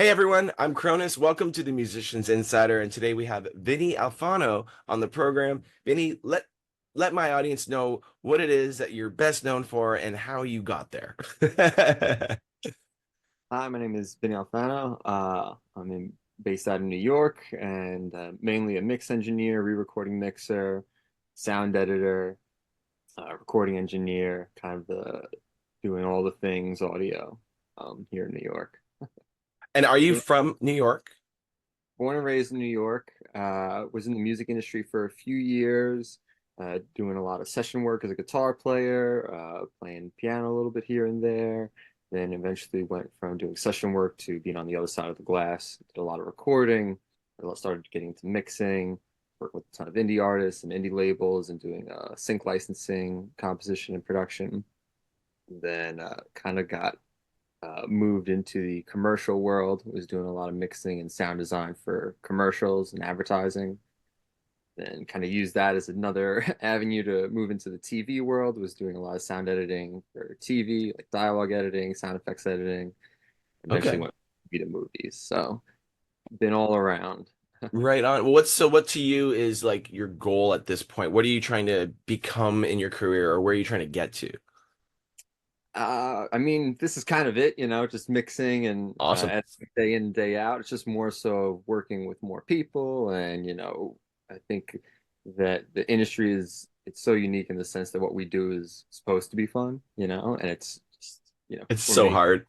Hey everyone, I'm Cronus. Welcome to the Musicians Insider, and today we have Vinny Alfano on the program. Vinny, let my audience know what it is that you're best known for and how you got there. Hi, my name is Vinny Alfano. Based out of New York and mainly a mix engineer, re-recording mixer, sound editor, recording engineer, doing all the things audio here in New York. And are you Yeah. from New York? Born and raised in New York, was in the music industry for a few years, doing a lot of session work as a guitar player, playing piano a little bit here and there. Then eventually went from doing session work to being on the other side of the glass. Did a lot of recording. Started getting into mixing, worked with a ton of indie artists and indie labels, and doing sync licensing, composition, and production. Then kind of got moved into the commercial world, was doing a lot of mixing and sound design for commercials and advertising. Then kind of used that as another avenue to move into the TV world, was doing a lot of sound editing for TV, like dialogue editing, sound effects editing. Eventually Okay, went to movies. So been all around. right on. Well, what to you is like your goal at this point? What are you trying to become in your career, or where are you trying to get to? This is kind of it, just mixing and Awesome. editing day in, day out. It's just more so working with more people, and I think that the industry it's so unique in the sense that what we do is supposed to be fun, and it's just, It's we're so hard.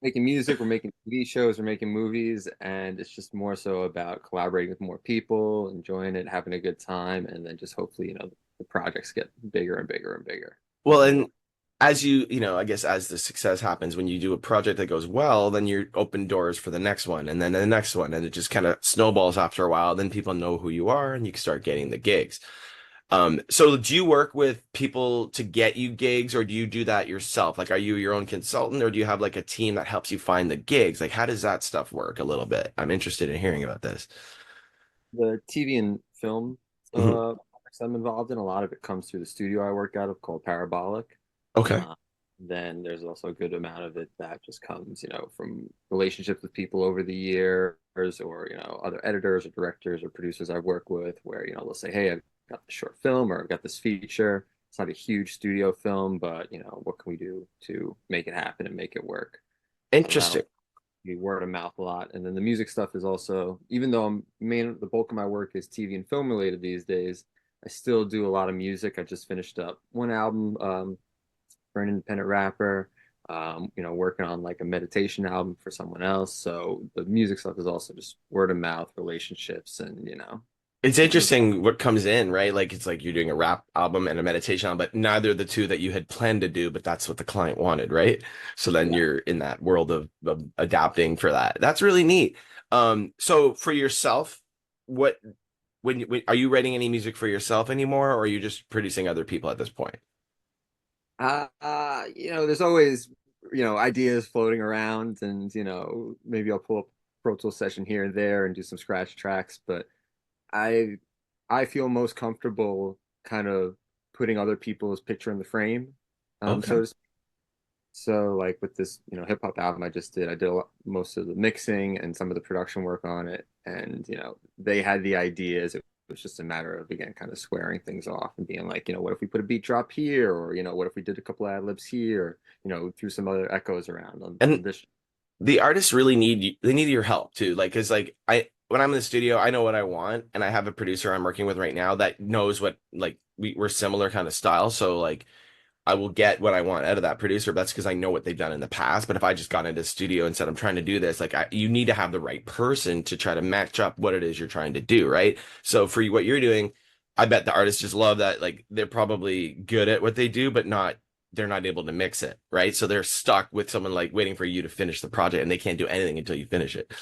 making music, we're making TV shows, we're making movies, and it's just more so about collaborating with more people, enjoying it, having a good time, and then just hopefully, the projects get bigger and bigger and bigger Well, as we and go. as I guess as the success happens, when you do a project that goes well, then you open doors for the next one and then the next one, and it just kind of snowballs after a while. Then people know who you are and you can start getting the gigs. So do you work with people to get you gigs, or do you do that yourself? Like, are you your own consultant, or do you have like a team that helps you find the gigs? Like, how does that stuff work a little bit? I'm interested in hearing about this. The TV and film Mhm. projects I'm involved in, a lot of it comes through the studio I work out of called Parabolic. Okay. Uh, then there's also a good amount of it that just comes, from relationships with people over the years, or, other editors or directors or producers I work with, where, they'll say, hey, I've got this short film or I've got this feature. It's not a huge studio film, but, what can we do to make it happen and make it work? So that'll Interesting. be word of mouth a lot. And then the music stuff is also, even though the bulk of my work is TV and film related these days, I still do a lot of music. I just finished up one album for an independent rapper, working on like a meditation album for someone else. So the music stuff is also just word of mouth, relationships, and It's keeping it. interesting what comes in, right? Like it's like you're doing a rap album and a meditation album, but neither of the two that you had planned to do, but that's what the client wanted, right? So then Yeah. you're in that world of adapting for that. That's really neat. So for yourself, what when are you writing any music for yourself anymore, or are you just producing other people at this point? There's always, ideas floating around, and, maybe I'll pull up a Pro Tool session here and there and do some scratch tracks, but I I feel most comfortable kind of putting other people's picture in the frame, Okay. so to speak. So like with this, hip hop album I just did, I did most of the mixing and some of the production work on it, and they had the ideas. It was just a matter of again kind of squaring things off and being like, what if we put a beat drop here, or what if we did a couple ad libs here, or, threw some other echoes around on And this. the artists really they need your help too. Like, cause like when I'm in the studio, I know what I want, and I have a producer I'm working with right now that knows what like we're similar kind of style. So like I will get what I want out of that producer, but that's because I know what they've done in the past. But if I just got into the studio and said I'm trying to do this, like you need to have the right person to try to match up what it is you're trying to do, right? So for what you're doing, I bet the artists just love that. Like they're probably good at what they do, but they're not able to mix it, right? So they're stuck with someone like waiting for you to finish the project, and they can't do anything until you finish it.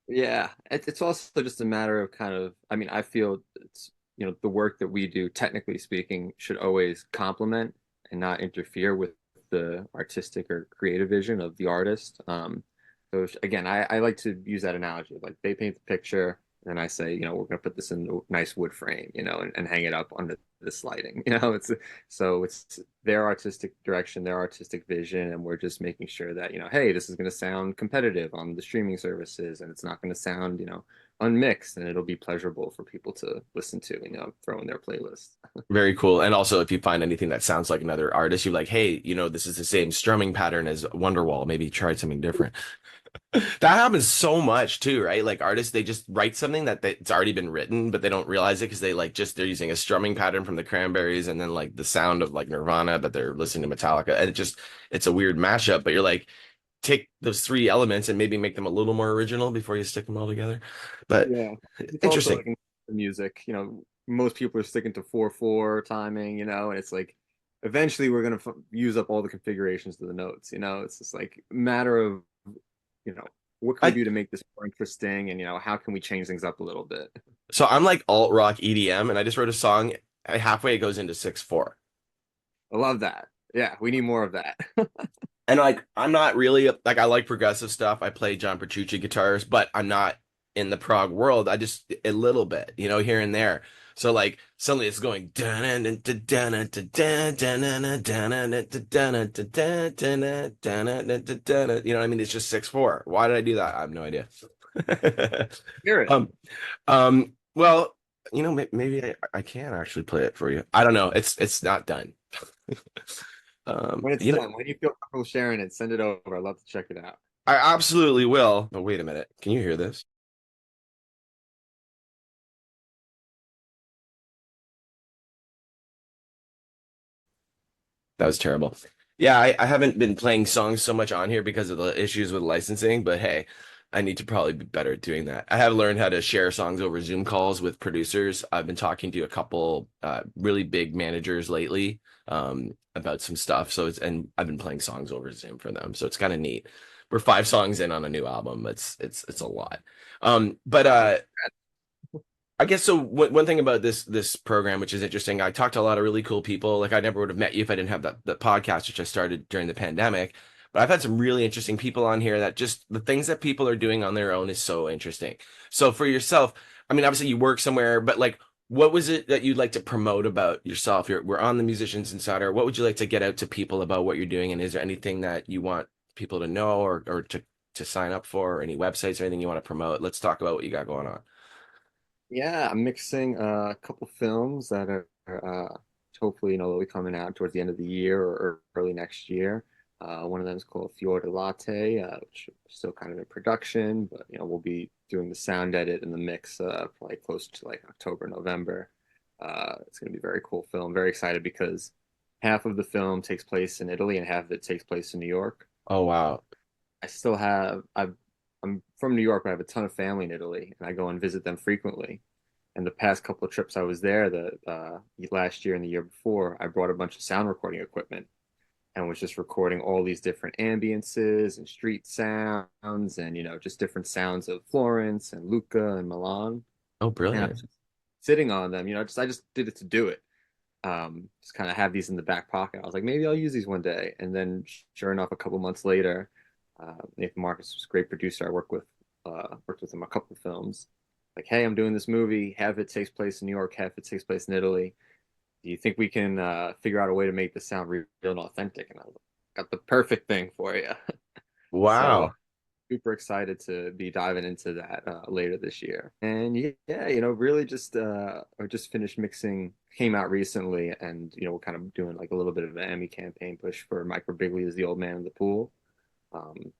Yeah, it's also just a matter of kind of, I feel it's, the work that we do, technically speaking, should always complement and not interfere with the artistic or creative vision of the artist. So again, I like to use that analogy of like they paint the picture, And I say, we're going to put this in a nice wood frame, and hang it up under this lighting. It's their artistic direction, their artistic vision, and we're just making sure that, hey, this is going to sound competitive on the streaming services, and it's not going to sound, unmixed, and it'll be pleasurable for people to listen to, throw in their playlist. Very cool. And also, if you find anything that sounds like another artist, you're like, hey, this is the same strumming pattern as Wonderwall. Maybe try something different. That happens so much too, right? Like artists, they just write something it's already been written, but they don't realize it because they're using a strumming pattern from the Cranberries and then like the sound of like Nirvana, but they're listening to Metallica, and it's a weird mashup. But you're like, take those three elements and maybe make them a little more original before you stick them all together. But Yeah. It's also interesting. like in the music, most people are sticking to 4/4 timing, and it's like eventually we're going to use up all the configurations to the notes, it's just like a matter of, you know, what can we I do to make this more interesting, and how can we change things up a little bit? So I'm like alt rock EDM, and I just wrote a song. Halfway it goes into 6/4. I love that. Yeah, we need more of that. And like I'm not really like I like progressive stuff. I play John Petrucci guitars, but I'm not in the prog world. I just a little bit, here and there. So like suddenly it's going you know what I mean? It's just 6/4. Why did I do that? I have no idea. Hear it. Um well, maybe I can actually play it for you. I don't know. It's not done. When it's You know, done, when you feel comfortable sharing it, send it over. I'd love to check it out. I absolutely will. But wait a minute. Can you hear this? That was terrible. Yeah, I haven't been playing songs so much on here because of the issues with licensing, but hey, I need to probably be better at doing that. I have learned how to share songs over Zoom calls with producers. I've been talking to a couple really big managers lately about some stuff. And I've been playing songs over Zoom for them. So it's kind of neat. We're 5 songs in on a new album. It's a lot. But I guess so. One thing about this program, which is interesting, I talked to a lot of really cool people. Like I never would have met you if I didn't have that podcast, which I started during the pandemic. But I've had some really interesting people on here that just the things that people are doing on their own is so interesting. So for yourself, I mean, obviously you work somewhere, but like, what was it that you'd like to promote about yourself? We're on the Musicians Insider. What would you like to get out to people about what you're doing? And is there anything that you want people to know or to sign up for, or any websites or anything you want to promote? Let's talk about what you got going on. Yeah, I'm mixing a couple films that are hopefully, they'll be coming out towards the end of the year or early next year. One of them is called Fiore Latte, which is still kind of in production, but we'll be doing the sound edit and the mix probably close to like October, November. It's going to be a very cool film. Very excited because half of the film takes place in Italy and half of it takes place in New York. Oh wow. I'm from New York, but I have a ton of family in Italy, and I go and visit them frequently. And the past couple of trips I was there, the last year and the year before, I brought a bunch of sound recording equipment and was just recording all these different ambiances and street sounds, and just different sounds of Florence and Lucca and Milan. Oh, And I was brilliant. just sitting on them, I just did it to do it. Just kind of have these in the back pocket. I was like, maybe I'll use these one day. And then, sure enough, a couple months later, Nathan Marcus was a great producer. I worked with him a couple of films. Like, hey, I'm doing this movie. Half of it takes place in New York, half of it takes place in Italy. Do you think we can figure out a way to make this sound real and authentic? And I was like, got the perfect thing for you. So Wow. super excited to be diving into that later this year. And yeah, really just I just finished mixing, came out recently, and we're kind of doing like a little bit of an Emmy campaign push for Mike Birbiglia as the old man in the pool um,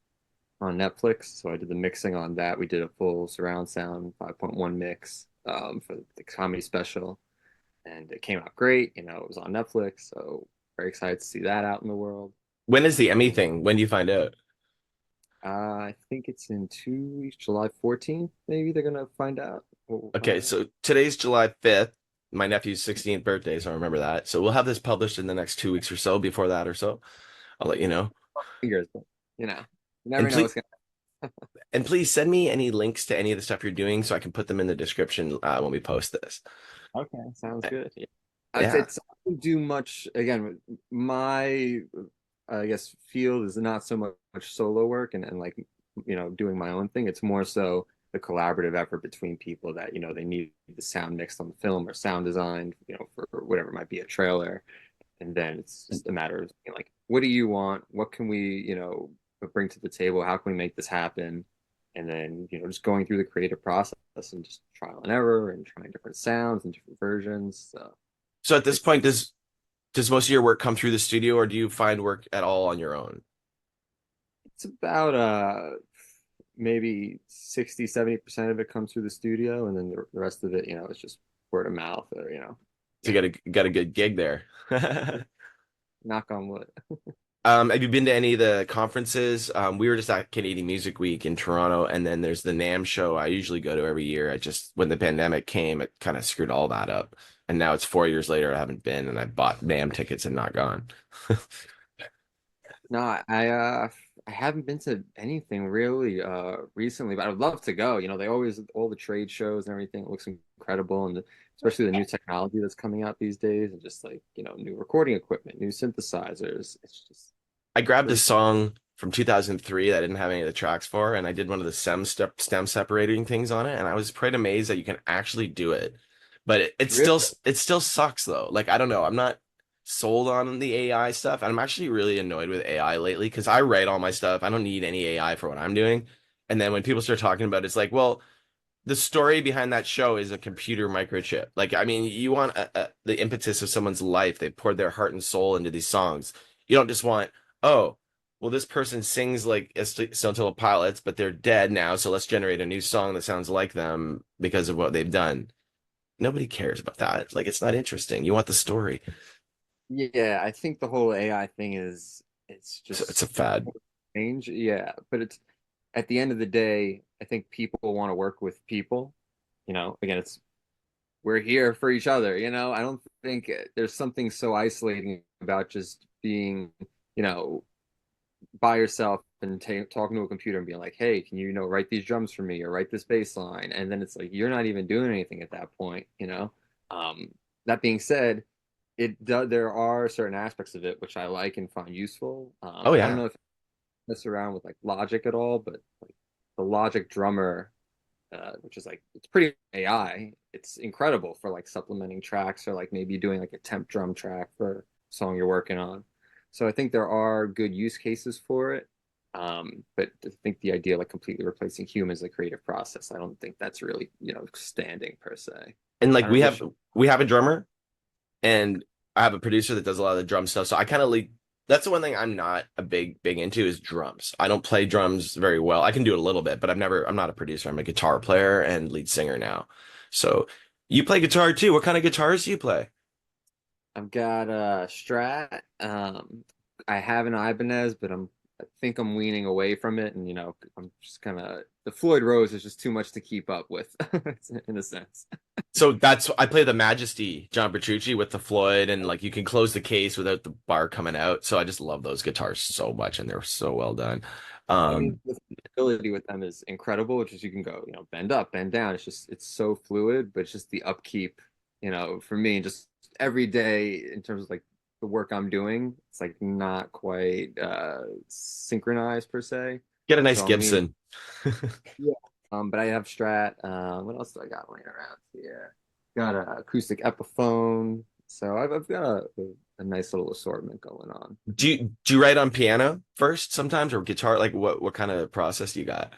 on Netflix. So I did the mixing on that. We did a full surround sound 5.1 mix for the comedy special, and it came out great. It was on Netflix, so very excited to see that out in the world. When is the Emmy thing? When do you find out? I think it's in 2 weeks, July 14th. Maybe they're gonna find out. What we'll find Okay, out. so today's July 5th, my nephew's 16th birthday, so I remember that. So we'll have this published in the next 2 weeks or so. Before that or so, I'll let you know. Fingers, but you And never know please what's gonna. and please send me any links to any of the stuff you're doing so I can put them in the description when we post this. Okay, sounds Uh, good. Yeah. Yeah. I don't do much again. My I guess field is not so much solo work and like doing my own thing. It's more so the collaborative effort between people that, they need the sound mixed on the film or sound designed, for whatever might be a trailer. And then it's just a matter of like, what do you want? What can we, bring to the table? How can we make this happen? And then, just going through the creative process and just trial and error and trying different sounds and different versions. So So at this it's point, does most of your work come through the studio, or do you find work at all on your own? it's about maybe 60-70% of it comes through the studio, and then the rest of it, it's just word of mouth or, So you got a good gig there. knock on wood. Have you been to any of the conferences? We were just at Canadian Music Week in Toronto, and then there's the NAMM show I usually go to every year. I just, when the pandemic came, it kind of screwed all that up. And now it's 4 years later, I haven't been, and I bought NAMM tickets and not gone. No, I haven't been to anything really recently, but I would love to go. They always all the trade shows and everything, it looks incredible, and especially the new technology that's coming out these days, and just like, new recording equipment, new synthesizers. It's just I grabbed a pretty song from 2003 that I didn't have any of the tracks for, and I did one of the stem separating things on it, and I was quite amazed that you can actually do it. But really. it still sucks though. Like I don't know, I'm not sold on the AI stuff, and I'm actually really annoyed with AI lately because I write all my stuff. I don't need any AI for what I'm doing. And then when people start talking about it, it's like, well, the story behind that show is a computer microchip. Like, I mean, you want the impetus of someone's life. They poured their heart and soul into these songs. You don't just want, oh, well, this person sings like Stone Temple Pilots, but they're dead now, so let's generate a new song that sounds like them because of what they've done. Nobody cares about that. It's like, it's not interesting. You want the story. Yeah, I think the whole AI thing it's So it's a just fad. strange. Yeah, but it's at the end of the day, I think people want to work with people. Again, it's we're here for each other. I don't think there's something so isolating about just being, you know, by yourself and talking to a computer and being like, hey, can you, write these drums for me or write this bass line? And then it's like you're not even doing anything at that point. Um, that being said, it does there are certain aspects of it which I like and find useful. Oh I don't yeah. know if you mess around with like Logic at all, but like the Logic drummer, which is like it's pretty AI. It's incredible for like supplementing tracks or like maybe doing like a temp drum track for a song you're working on. So I think there are good use cases for it. But I think the idea of like completely replacing humans in the creative process, I don't think that's really, standing per se. And I like don't wish. we have a drummer and I have a producer that does a lot of the drum stuff. So I kind of like that's the one thing I'm not a big into is drums. I don't play drums very well. I can do it a little bit, but I'm not a producer. I'm a guitar player and lead singer now. So you play guitar too. What kind of guitars do you play? I've got a Strat. I have an Ibanez, but I think I'm weaning away from it, and I'm just kind of the Floyd Rose is just too much to keep up with, in a sense. So that's I play the Majesty John Petrucci with the Floyd and like you can close the case without the bar coming out. So I just love those guitars so much and they're so well done. I mean, Um the ability with them is incredible, which is you can go, bend up, bend down. It's so fluid, but it's just the upkeep, for me, just every day in terms of like the work I'm doing, it's like not quite synchronized per se. get a nice So I'm leaning. Gibson. Yeah. But I have Strat. What else do I got laying around here? Got a acoustic Epiphone. So I've got a nice little assortment going on. Do you write on piano first sometimes or guitar? Like what kind of process do you got?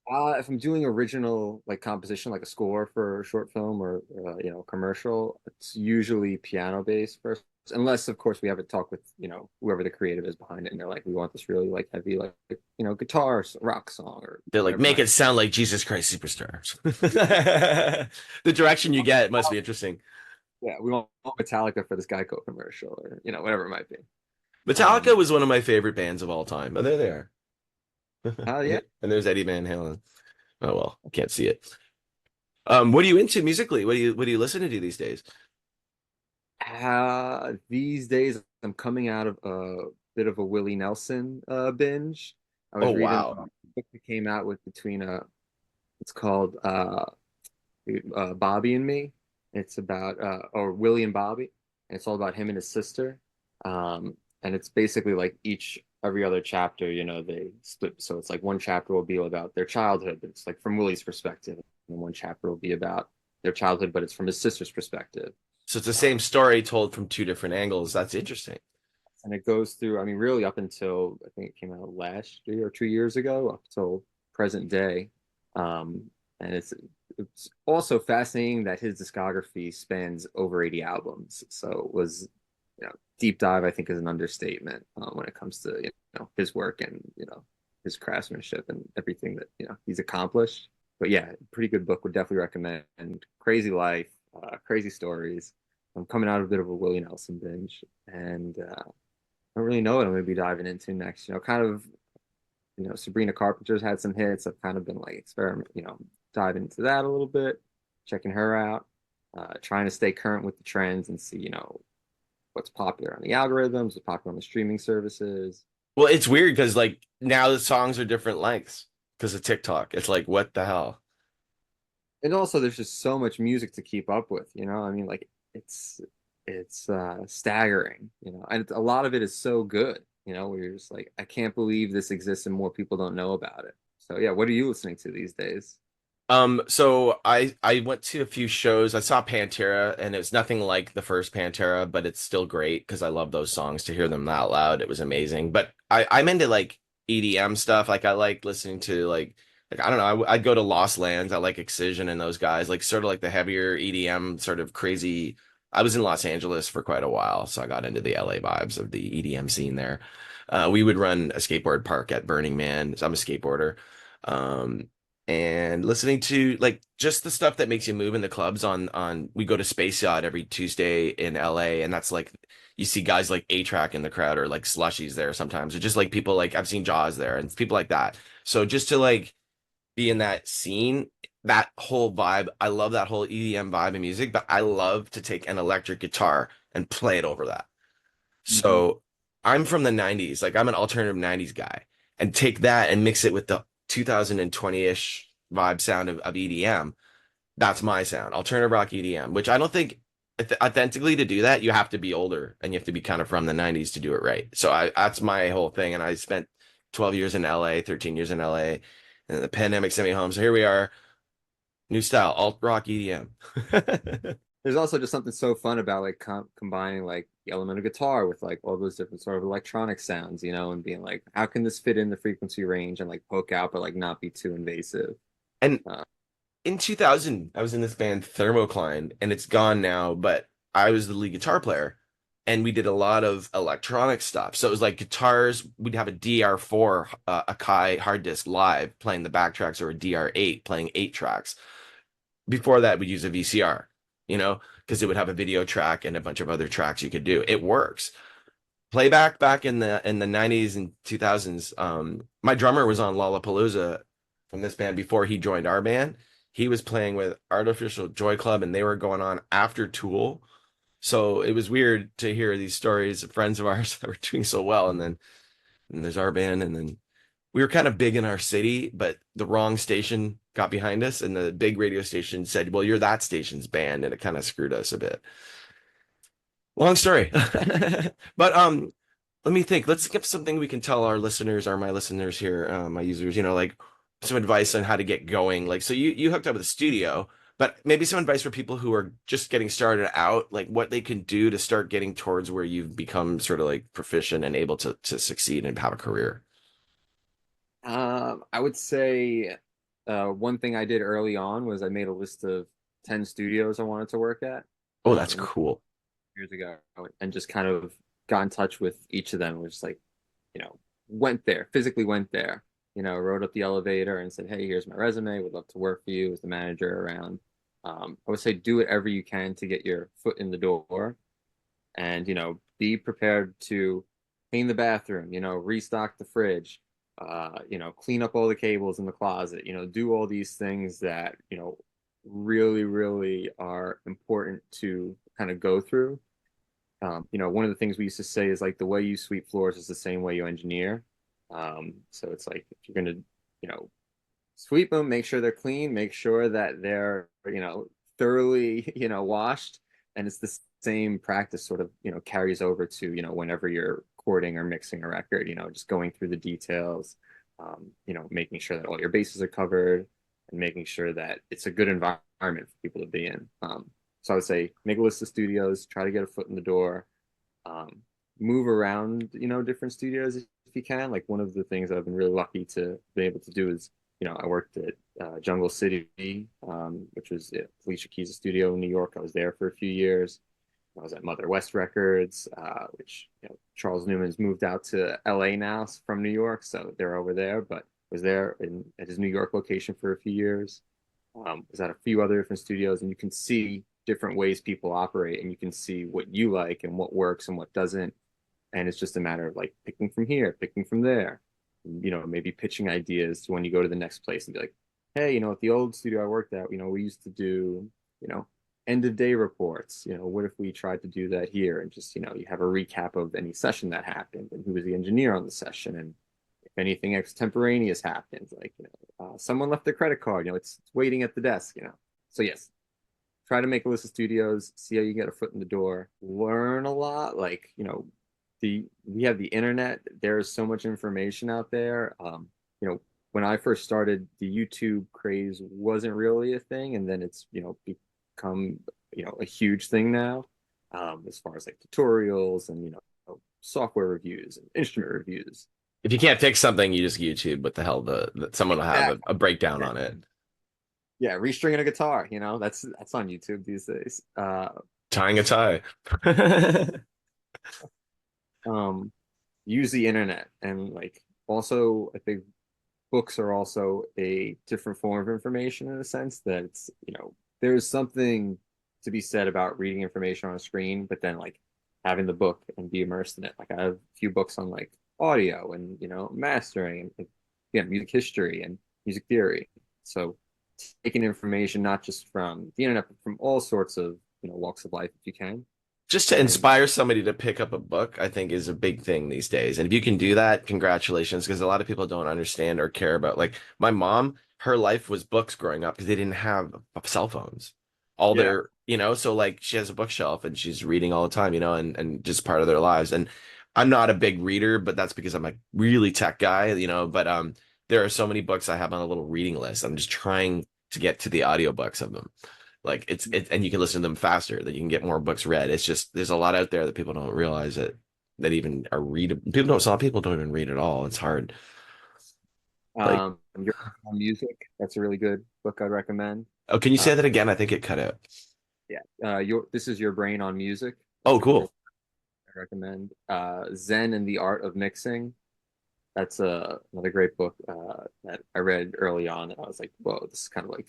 If I'm doing original like composition, like a score for a short film or commercial, it's usually piano based first, unless of course we have a talk with whoever the creative is behind it, and they're like, we want this really like heavy like guitar rock song or They're like, whatever it make might it sound like Jesus Christ Superstars. The direction you get must be interesting. be. Yeah, we want Metallica for this Geico commercial or whatever it might be. Metallica Um, was one of my favorite bands of all time. Oh, there they are. yeah. And there's Eddie Van Halen. Oh well, I can't see it. What are you into musically? What do you listen to these days? These days, I'm coming out of a bit of a Willie Nelson binge. I Oh was reading a wow. book that came out with between it's called Bobby and Me. It's about or Willie and Bobby, and it's all about him and his sister. And it's basically like each every other chapter, they split. So it's like one chapter will be about their childhood, but it's like from Willie's perspective, and one chapter will be about their childhood, but it's from his sister's perspective. So it's the Uh, same story told from two different angles. That's interesting. and it goes through, I mean, really up until I think it came out last year or 2 years ago, up till present day. Um, and it's also fascinating that his discography spans over 80 albums. So it was, deep dive, I think, is an understatement when it comes to his work and his craftsmanship and everything that he's accomplished. But yeah, pretty good book. Would definitely recommend. Crazy life, crazy stories. I'm coming out of a bit of a Willie Nelson binge, and I don't really know what I'm going to be diving into next. Kind of, Sabrina Carpenter's had some hits. I've kind of been like experiment, diving into that a little bit, checking her out, trying to stay current with the trends and see, what's popular on the algorithms, what's popular on the streaming services. Well, it's weird because like now the songs are different lengths because of TikTok. It's like, what the hell? And also there's just so much music to keep up with, I mean, like it's staggering, and a lot of it is so good, where you're just like, I can't believe this exists and more people don't know about it. So yeah, what are you listening to these days? So I went to a few shows. I saw Pantera, and it was nothing like the first Pantera, but it's still great because I love those songs. To hear them that loud, it was amazing. But I'm into like EDM stuff. Like I like listening to like I don't know. I'd go to Lost Lands. I like Excision and those guys. Like sort of like the heavier EDM, sort of crazy. I was in Los Angeles for quite a while, so I got into the LA vibes of the EDM scene there. We would run a skateboard park at Burning Man. So I'm a skateboarder. Um, and listening to like just the stuff that makes you move in the clubs on we go to Space Yacht every Tuesday in LA, and that's like you see guys like A-Track in the crowd or like Slushies there sometimes, or just like people like I've seen Jaws there and people like that. So just to like be in that scene, that whole vibe, I love that whole EDM vibe of music, but I love to take an electric guitar and play it over that. Hmm. So I'm from the 90s, like I'm an alternative 90s guy, and take that and mix it with the 2020-ish vibe sound of EDM. That's my sound, alternative rock EDM, which I don't think authentically to do that, you have to be older and you have to be kind of from the 90s to do it right. So that's my whole thing. And I spent 12 years in LA, 13 years in LA, and the pandemic sent me home. So here we are, new style, alt rock EDM. There's also just something so fun about like combining like the element of guitar with like all those different sort of electronic sounds, and being like, how can this fit in the frequency range and like poke out, but like not be too invasive. And Uh, in 2000, I was in this band Thermocline, and it's gone now, but I was the lead guitar player, and we did a lot of electronic stuff. So it was like guitars, we'd have a DR4, Akai hard disk live playing the backtracks, or a DR8 playing 8 tracks. Before that, we'd use a VCR, because it would have a video track and a bunch of other tracks you could do. It works. Playback back in the 90s and 2000s. My drummer was on Lollapalooza from this band before he joined our band. He was playing with Artificial Joy Club, and they were going on after Tool. So it was weird to hear these stories of friends of ours that were doing so well, and there's our band, and then we were kind of big in our city, but the wrong station got behind us, and the big radio station said, "Well, you're that station's band," and it kind of screwed us a bit. Long story. But let me think. Let's give something we can tell our listeners, or my listeners here, my users, like some advice on how to get going. Like, so you hooked up with a studio, but maybe some advice for people who are just getting started out, like what they can do to start getting towards where you've become sort of like proficient and able to succeed and have a career. I would say one thing I did early on was I made a list of 10 studios I wanted to work at. Oh, that's And cool. years ago, and just kind of got in touch with each of them, which like, went there, physically went there, rode up the elevator and said, hey, here's my resume, would love to work for you as the manager around. I would say do whatever you can to get your foot in the door, and be prepared to clean the bathroom, restock the fridge, clean up all the cables in the closet, do all these things that really really are important to kind of go through. One of the things we used to say is like the way you sweep floors is the same way you engineer. So it's like if you're gonna, you know, sweep them, make sure they're clean, make sure that they're, thoroughly, washed. And it's the same practice sort of, carries over to, whenever you're recording or mixing a record, just going through the details, making sure that all your bases are covered and making sure that it's a good environment for people to be in. So I would say make a list of studios, try to get a foot in the door, um, move around, different studios if you can. Like one of the things I've been really lucky to be able to do is, I worked at Jungle City, which was Alicia Keys' studio in New York. I was there for a few years. I was at Mother West Records, which Charles Newman's moved out to LA now from New York, so they're over there. But was there at his New York location for a few years. Was at a few other different studios, and you can see different ways people operate, and you can see what you like and what works and what doesn't. And it's just a matter of like picking from here, picking from there, maybe pitching ideas to when you go to the next place and be like, hey, at the old studio I worked at, we used to do, end of day reports. What if we tried to do that here? And just, you have a recap of any session that happened and who was the engineer on the session. And if anything extemporaneous happens, like, someone left their credit card, it's waiting at the desk. So yes, try to make a list of studios, see how you can get a foot in the door, learn a lot. Like, we have the internet. There's so much information out there. When I first started, the YouTube craze wasn't really a thing, and then it's become a huge thing now, as far as like tutorials and software reviews and instrument reviews. If you can't fix something, you just YouTube. What the hell? Someone will have Exactly. a breakdown on it. Yeah, restringing a guitar, that's on YouTube these days. Tying a tie. Um, use the internet, and like also I think books are also a different form of information in a sense that it's there's something to be said about reading information on a screen, but then like having the book and be immersed in it. Like I have a few books on like audio and mastering and like, yeah, music history and music theory. So taking information not just from the internet but from all sorts of walks of life if you can. Just to And inspire somebody to pick up a book, I think is a big thing these days. And if you can do that, congratulations, because a lot of people don't understand or care about. Like my mom, her life was books growing up because they didn't have cell phones. All yeah, their, so like she has a bookshelf and she's reading all the time, and just part of their lives. And I'm not a big reader, but that's because I'm a really tech guy, but there are so many books I have on a little reading list. I'm just trying to get to the audiobooks of them. Like and you can listen to them faster, that you can get more books read. It's just there's a lot out there that people don't realize that even are read. People don't. Some people don't even read at all. It's hard. Like, your music. That's a really good book I'd recommend. oh, can you Uh, say that again? I think it cut out. yeah, your This is Your Brain on Music. Oh, That's a great cool. I recommend. Zen and the Art of Mixing. That's another great book that I read early on, and I was like, whoa, this is kind of like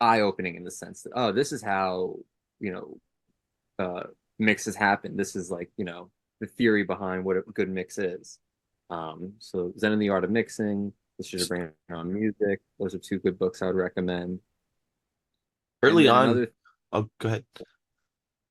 eye-opening in the sense that this is how you know uh, mixes happen. This is like the theory behind what a good mix is. So Zen and the Art of Mixing. This should bring on music. Those are two good books I would recommend. And Early then on, another. oh, go ahead.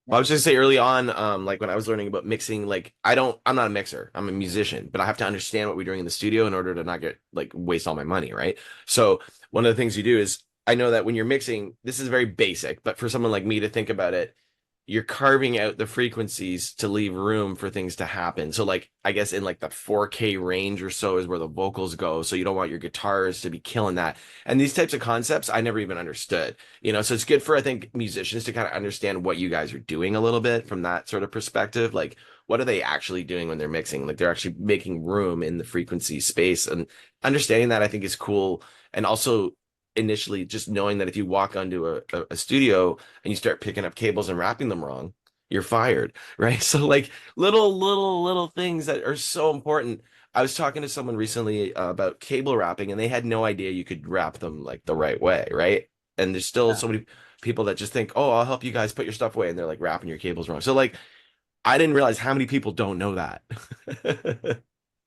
Well, I was just say early on, like when I was learning about mixing, like I'm not a mixer, I'm a musician, but I have to understand what we're doing in the studio in order to not get like waste all my money, right? So one of the things you do is I know that when you're mixing, this is very basic, but for someone like me to think about it, you're carving out the frequencies to leave room for things to happen. So like I guess in like the 4K range or so is where the vocals go. So you don't want your guitars to be killing that. And these types of concepts I never even understood. So it's good for I think musicians to kind of understand what you guys are doing a little bit from that sort of perspective. Like what are they actually doing when they're mixing? Like they're actually making room in the frequency space, and understanding that I think is cool. And also initially just knowing that if you walk onto a studio and you start picking up cables and wrapping them wrong, you're fired, right? So like little things that are so important. I was talking to someone recently about cable wrapping, and they had no idea you could wrap them like the right way, right? And there's still so many people that just think, "Oh, I'll help you guys put your stuff away," and they're like wrapping your cables wrong. So like, I didn't realize how many people don't know that.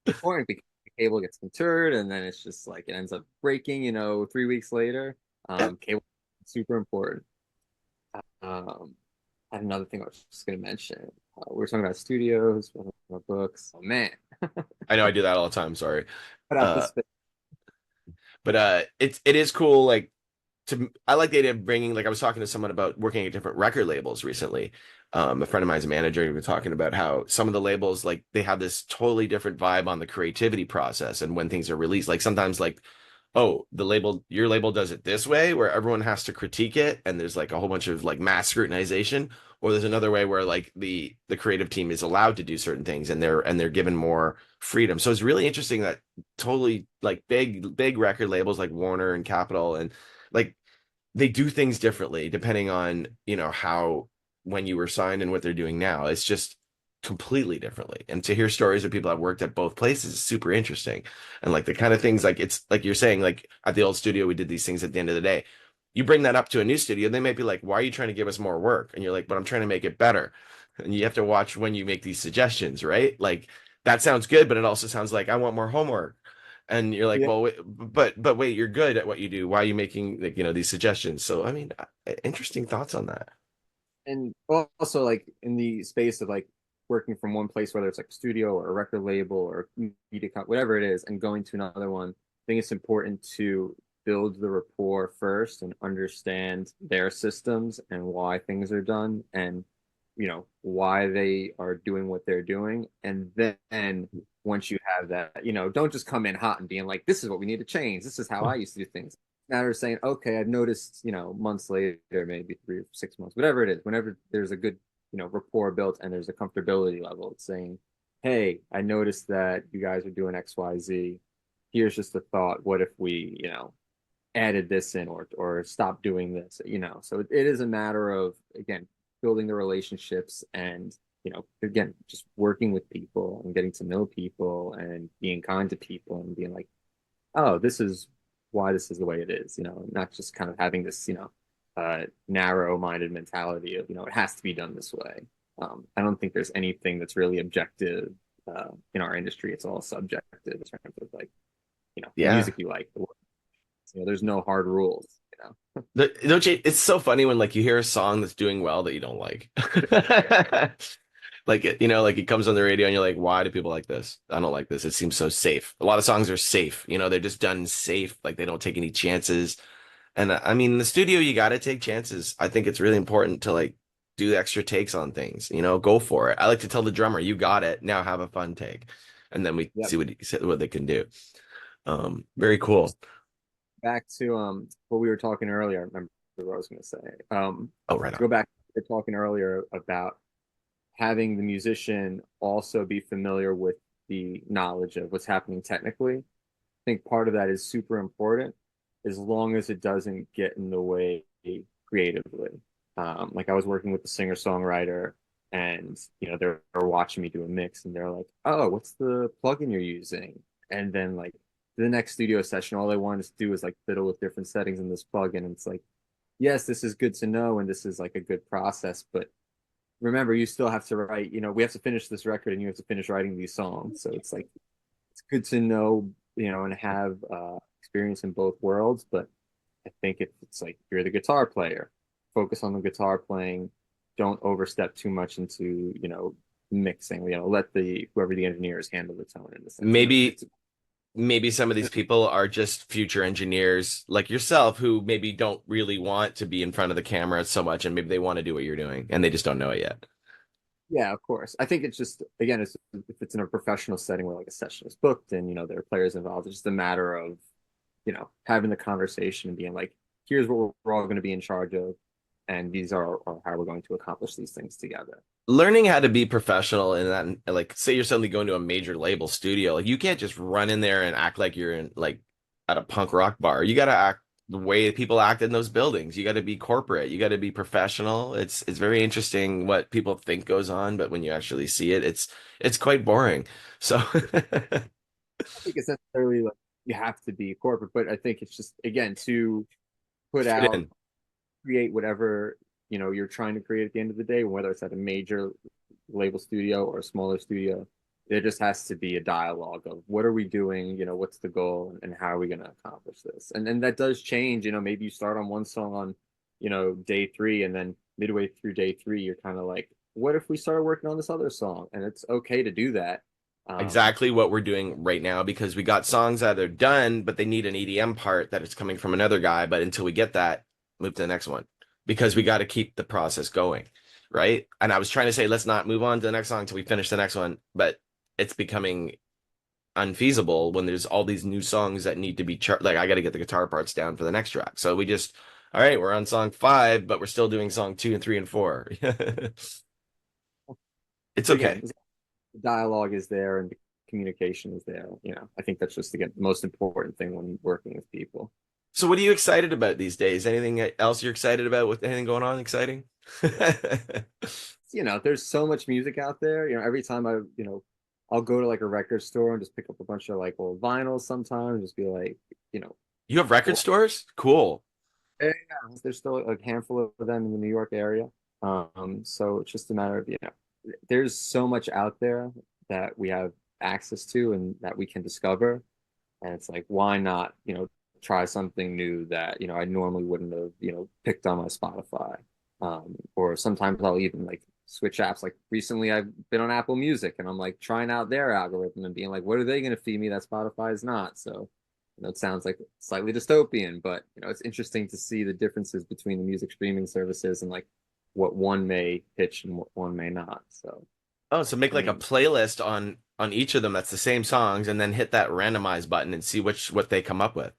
Important because the cable gets interred and then it's just like it ends up breaking, 3 weeks later. Yeah. Cable super important. I had another thing I was just going to mention. We were talking about studios, we were talking about books. Oh man, I know I do that all the time. Sorry. cut out Uh, this space. but it is cool. Like I like the idea of bringing, like I was talking to someone about working at different record labels recently. A friend of mine's a manager, and we were talking about how some of the labels, like they have this totally different vibe on the creativity process and when things are released. Like sometimes like, oh, your label does it this way where everyone has to critique it and there's like a whole bunch of like mass scrutinization, or there's another way where like the creative team is allowed to do certain things and they're given more freedom. So it's really interesting that totally like big record labels like Warner and Capitol and like they do things differently depending on, how when you were signed and what they're doing now. It's just completely differently. And to hear stories of people that worked at both places is super interesting. And like the kind of things like it's like you're saying, like at the old studio, we did these things at the end of the day. You bring that up to a new studio, they might be like, why are you trying to give us more work? And you're like, but I'm trying to make it better. And you have to watch when you make these suggestions, right? Like that sounds good, but it also sounds like I want more homework. And you're like, Yeah. well, wait, but wait, you're good at what you do. Why are you making like, these suggestions? So, I mean, interesting thoughts on that. And also like in the space of like working from one place, whether it's like a studio or a record label or media whatever it is, and going to another one, I think it's important to build the rapport first and understand their systems and why things are done and why they are doing what they're doing. And then once you have that, don't just come in hot and being like, this is what we need to change. This is how I used to do things. Matter of saying, okay, I've noticed, months later, maybe 3 or 6 months, whatever it is, whenever there's a good, rapport built and there's a comfortability level, it's saying, hey, I noticed that you guys are doing XYZ. Here's just a thought. What if we, added this in or stopped doing this, So it is a matter of, again, building the relationships and, again, just working with people and getting to know people and being kind to people and being like, oh, this is why this is the way it is, not just kind of having this, narrow-minded mentality of, it has to be done this way. I don't think there's anything that's really objective in our industry. It's all subjective in terms of like, the Yeah. music you like, there's no hard rules, Don't you, it's so funny when like you hear a song that's doing well that you don't like. Like like it comes on the radio and you're like, why do people like this? I don't like this. It seems so safe. A lot of songs are safe. They're just done safe. Like they don't take any chances. And I mean, in the studio, you got to take chances. I think it's really important to like do extra takes on things, go for it. I like to tell the drummer, you got it. Now have a fun take. And then we Yep. see what they can do. Very cool. Back to what we were talking earlier. I remember what I was going to say. Oh, right To on. go back to talking earlier about having the musician also be familiar with the knowledge of what's happening technically. I think part of that is super important as long as it doesn't get in the way creatively. Like I was working with a singer-songwriter and they're watching me do a mix and they're like, oh, what's the plugin you're using? And then like the next studio session, all they wanted to do is like fiddle with different settings in this plugin. And it's like, yes, this is good to know and this is like a good process, but remember, you still have to write, we have to finish this record and you have to finish writing these songs. So it's like, it's good to know, and have experience in both worlds. But I think if it's like you're the guitar player, focus on the guitar playing. Don't overstep too much into, mixing, let whoever the engineers handle the tone in the sense, Maybe maybe some of these people are just future engineers like yourself who maybe don't really want to be in front of the camera so much and maybe they want to do what you're doing and they just don't know it yet. yeah, of course. I think it's just again, if it's in a professional setting where like a session is booked and there are players involved, it's just a matter of having the conversation and being like, here's what we're all going to be in charge of, and these are how we're going to accomplish these things together. Learning how to be professional in that, like say you're suddenly going to a major label studio, like you can't just run in there and act like you're in like at a punk rock bar. You got to act the way people act in those buildings. You got to be corporate. You got to be professional. It's very interesting what people think goes on, but when you actually see it, it's quite boring. So I think it's necessarily like you have to be corporate, but I think it's just again to put fit out, in. create whatever you're trying to create at the end of the day, whether it's at a major label studio or a smaller studio. There just has to be a dialogue of what are we doing, what's the goal and how are we going to accomplish this, and that does change. Maybe you start on one song on day three, and then midway through day three you're kind of like, what if we started working on this other song? And it's okay to do that. Exactly what we're doing right now because we got songs that are done, but they need an EDM part that is coming from another guy. But until we get that, move to the next one because we got to keep the process going, right? And I was trying to say, let's not move on to the next song until we finish the next one, but it's becoming unfeasible when there's all these new songs that need to be like I got to get the guitar parts down for the next track. So we just, all right, we're on song 5, but we're still doing song 2 and 3 and 4. It's But again, okay. the dialogue is there and the communication is there. I think that's just again the most important thing when working with people. So what are you excited about these days? Anything else you're excited about with anything going on exciting? There's so much music out there. Every time I'll go to like a record store and just pick up a bunch of like old vinyls sometimes, just be like, you know, You have record well, stores? Cool. yeah, there's still a handful of them in the New York area. So it's just a matter of, there's so much out there that we have access to and that we can discover. And it's like, why not, try something new that, I normally wouldn't have, picked on my Spotify. Or sometimes I'll even like switch apps. Like recently I've been on Apple Music and I'm like trying out their algorithm and being like, what are they going to feed me that Spotify is not? So, it sounds like slightly dystopian, but it's interesting to see the differences between the music streaming services and like what one may pitch and what one may not. So, Oh, so make I like a mean, playlist on each of them that's the same songs and then hit that randomize button and see what they come up with.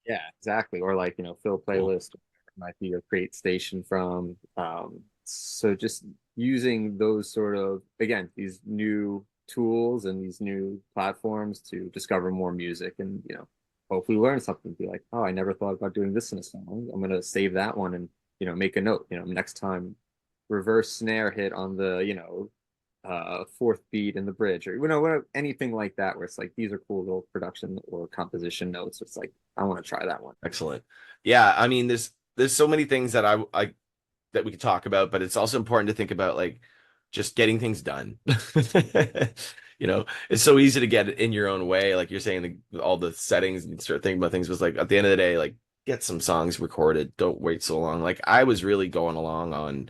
yeah, exactly. Or like, fill Cool. playlist might be your create station from. So just using those sort of, again, these new tools and these new platforms to discover more music and, hopefully learn something. Be like, oh, I never thought about doing this in a song. I'm gonna save that one and, make a note. Next time reverse snare hit on the, fourth beat in the bridge or anything like that where it's like these are cool little production or composition notes. It's like I want to try that one. Excellent. Yeah, I mean there's so many things that I that we could talk about, but it's also important to think about like just getting things done. It's so easy to get in your own way, like you're saying all the settings and start thinking about things was like at the end of the day, like get some songs recorded. Don't wait so long. Like I was really going along on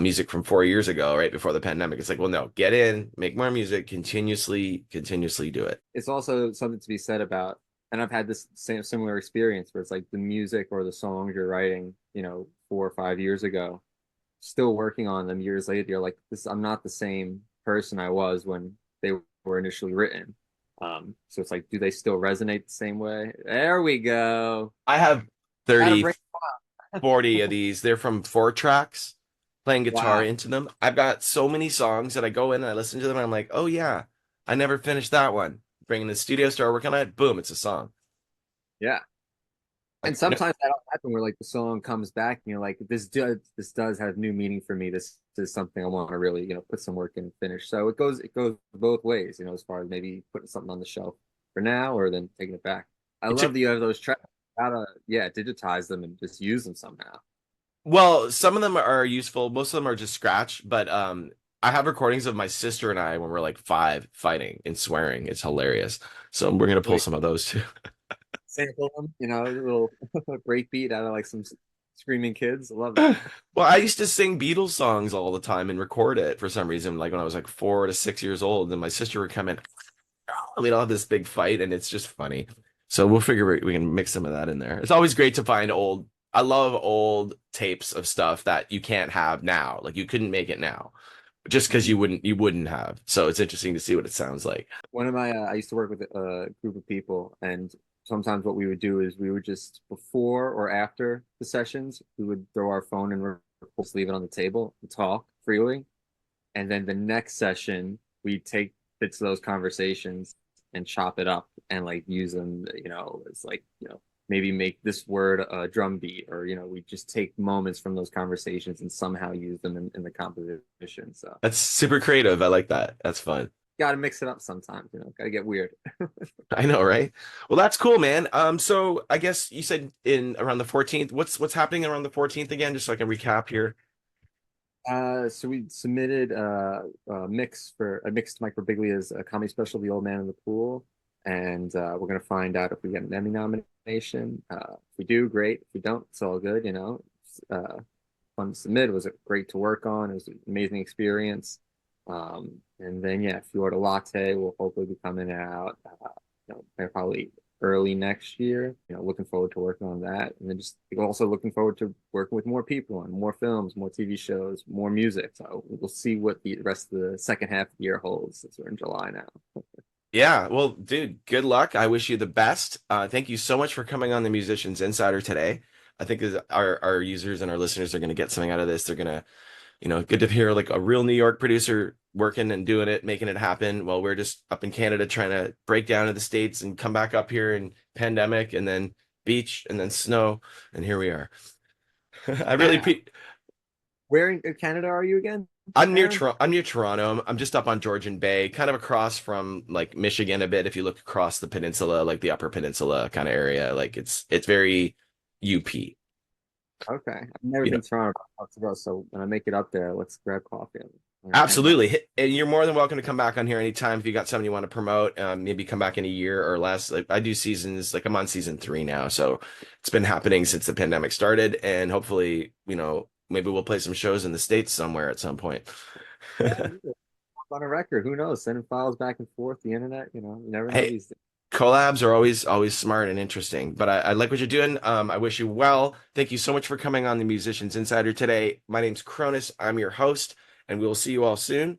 music from 4 years ago, right before the pandemic. It's like, well, no, get in, make more music, continuously do it. It's also something to be said about, and I've had this same similar experience where it's like the music or the songs you're writing, 4 or 5 years ago, still working on them years later. You're like, this, I'm not the same person I was when they were initially written. So it's like, do they still resonate the same way? There we go. I have Gotta 30, bring 40 of these. They're from 4 tracks, playing guitar wow. into them. I've got so many songs that I go in and I listen to them and I'm like, oh yeah, I never finished that one. Bring in the studio, start working on it, boom, it's a song. Yeah. And Like, sometimes that'll happen where like the song comes back and you're like, this does have new meaning for me. This is something I want to really, put some work in and finish. So it goes both ways, as far as maybe putting something on the shelf for now or then taking it back. I it love took, that you have those tracks. Gotta yeah, digitize them and just use them somehow. well, some of them are useful, most of them are just scratch, but I have recordings of my sister and I when we're like 5 fighting and swearing. It's hilarious. So we're gonna pull Wait, some of those too. sample them, a little break beat out of like some screaming kids. I love that. Well, I used to sing Beatles songs all the time and record it for some reason, like when I was like 4 to 6 years old, and my sister would come in. We'd all have this big fight, and it's just funny. So we'll figure we can mix some of that in there. It's always great to find old. I love old tapes of stuff that you can't have now. Like you couldn't make it now, just because you wouldn't have. So it's interesting to see what it sounds like. One of my I used to work with a group of people, and sometimes what we would do is we would just before or after the sessions, we would throw our phone and just leave it on the table and talk freely. And then the next session, we take bits of those conversations and chop it up and like use them, it's like, maybe make this word a drum beat or, we just take moments from those conversations and somehow use them in the composition. So That's super creative. I like that. That's fun. got to mix it up sometimes, got to get weird. I know, right? Well, that's cool, man. So I guess you said in around the 14th. What's happening around the 14th again? Just so I can recap here. So we submitted a mix to Mike Birbiglia's comedy special, The Old Man in the Pool, and we're gonna find out if we get an Emmy nomination. If we do, great. If we don't, it's all good. It's, fun to submit. It was great to work on. It was an amazing experience. And then yeah, Florida Latte will hopefully be coming out. Probably early next year. Looking forward to working on that, and then just also looking forward to working with more people on more films, more TV shows, more music. So we'll see what the rest of the second half of the year holds, since we're in July now. Yeah, well, dude, good luck. I wish you the best. Thank you so much for coming on the Musicians Insider today. I think our users and our listeners are going to get something out of this. They're going to, good to hear like a real New York producer working and doing it, making it happen while we're just up in Canada trying to break down to the States and come back up here in pandemic and then beach and then snow. And here we are. I really, Yeah. pre Where in Canada are you again, I'm near Aaron? Toronto. I'm near Toronto. I'm just up on Georgian Bay, kind of across from like Michigan a bit. If you look across the peninsula, like the Upper Peninsula kind of area, like it's very UP. Okay, I've never You know, been to Toronto, but I'd love to go. So when I make it up there, let's grab coffee and hang out. absolutely. And you're more than welcome to come back on here anytime if you got something you want to promote. Maybe come back in a year or less. Like I do seasons, like I'm on season 3 now, so it's been happening since the pandemic started, and hopefully, maybe we'll play some shows in the States somewhere at some point. Yeah, on a record. Who knows? Sending files back and forth, the internet. You never know Hey, these days. collabs are always smart and interesting, but I like what you're doing. I wish you well. Thank you so much for coming on the Musicians Insider today. My name's Cronus. I'm your host, and we will see you all soon.